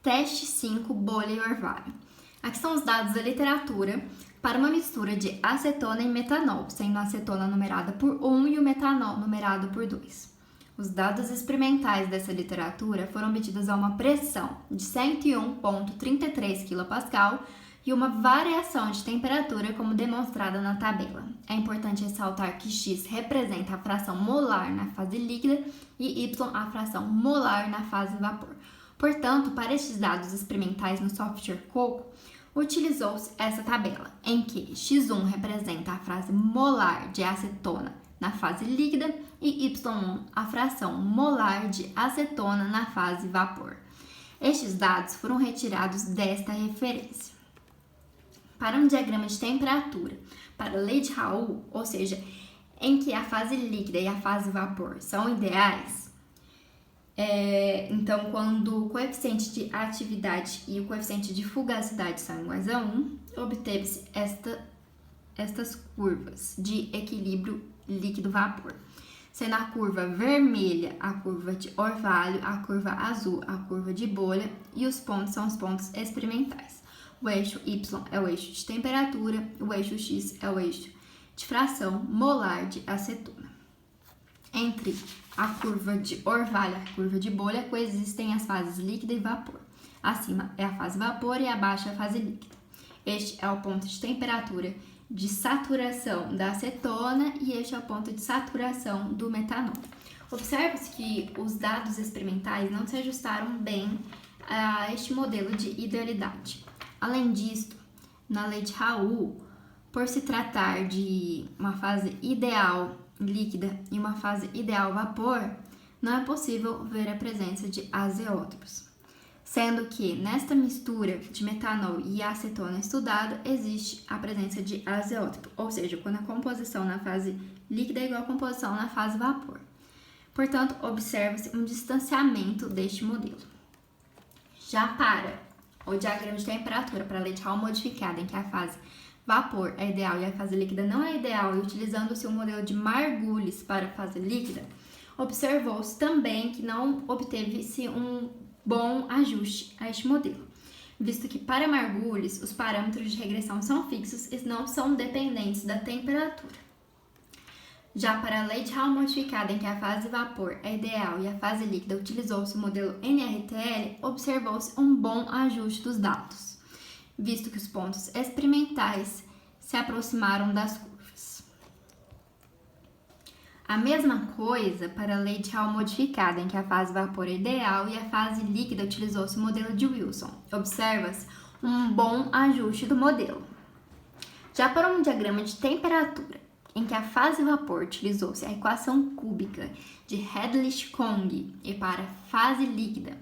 Teste 5, bolha e orvalho. Aqui são os dados da literatura para uma mistura de acetona e metanol, sendo a acetona numerada por 1 e o metanol numerado por 2. Os dados experimentais dessa literatura foram obtidos a uma pressão de 101,33 kPa e uma variação de temperatura como demonstrada na tabela. É importante ressaltar que X representa a fração molar na fase líquida e Y a fração molar na fase vapor. Portanto, para estes dados experimentais no software Coco, utilizou-se essa tabela, em que X1 representa a frase molar de acetona na fase líquida e Y1 a fração molar de acetona na fase vapor. Estes dados foram retirados desta referência. Para um diagrama de temperatura para a lei de Raoult, ou seja, em que a fase líquida e a fase vapor são ideais, então quando o coeficiente de atividade e o coeficiente de fugacidade são iguais a 1, obteve-se estas curvas de equilíbrio líquido-vapor, sendo a curva vermelha a curva de orvalho, a curva azul a curva de bolha e os pontos são os pontos experimentais. O eixo Y é o eixo de temperatura, o eixo X é o eixo de fração molar de acetona. Entre a curva de orvalho e a curva de bolha coexistem as fases líquida e vapor. Acima é a fase vapor e abaixo é a fase líquida. Este é o ponto de temperatura de saturação da acetona e este é o ponto de saturação do metanol. Observa-se que os dados experimentais não se ajustaram bem a este modelo de idealidade. Além disso, na lei de Raoult, por se tratar de uma fase ideal líquida e uma fase ideal vapor, não é possível ver a presença de azeótropos, sendo que nesta mistura de metanol e acetona estudada existe a presença de azeótropo, ou seja, quando a composição na fase líquida é igual à composição na fase vapor. Portanto, observa-se um distanciamento deste modelo. Já para o diagrama de temperatura para a lei de Raoult modificada, em que a fase vapor é ideal e a fase líquida não é ideal, e utilizando-se o modelo de Margulis para a fase líquida, observou-se também que não obteve-se um bom ajuste a este modelo, visto que para Margulis os parâmetros de regressão são fixos e não são dependentes da temperatura. Já para a lei de Raoult modificada, em que a fase vapor é ideal e a fase líquida utilizou-se o modelo NRTL, observou-se um bom ajuste dos dados, visto que os pontos experimentais se aproximaram das curvas. A mesma coisa para a lei de Raoult modificada, em que a fase vapor é ideal e a fase líquida utilizou-se o modelo de Wilson. Observa-se um bom ajuste do modelo. Já para um diagrama de temperatura, em que a fase vapor utilizou-se a equação cúbica de Redlich-Kwong e para a fase líquida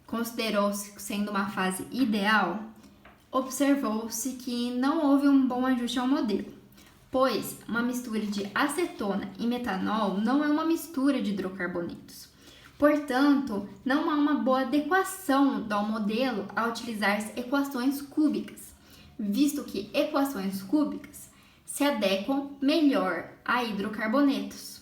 considerou-se sendo uma fase ideal, observou-se que não houve um bom ajuste ao modelo, pois uma mistura de acetona e metanol não é uma mistura de hidrocarbonetos. Portanto, não há uma boa adequação do modelo a utilizar equações cúbicas, visto que equações cúbicas se adequam melhor a hidrocarbonetos.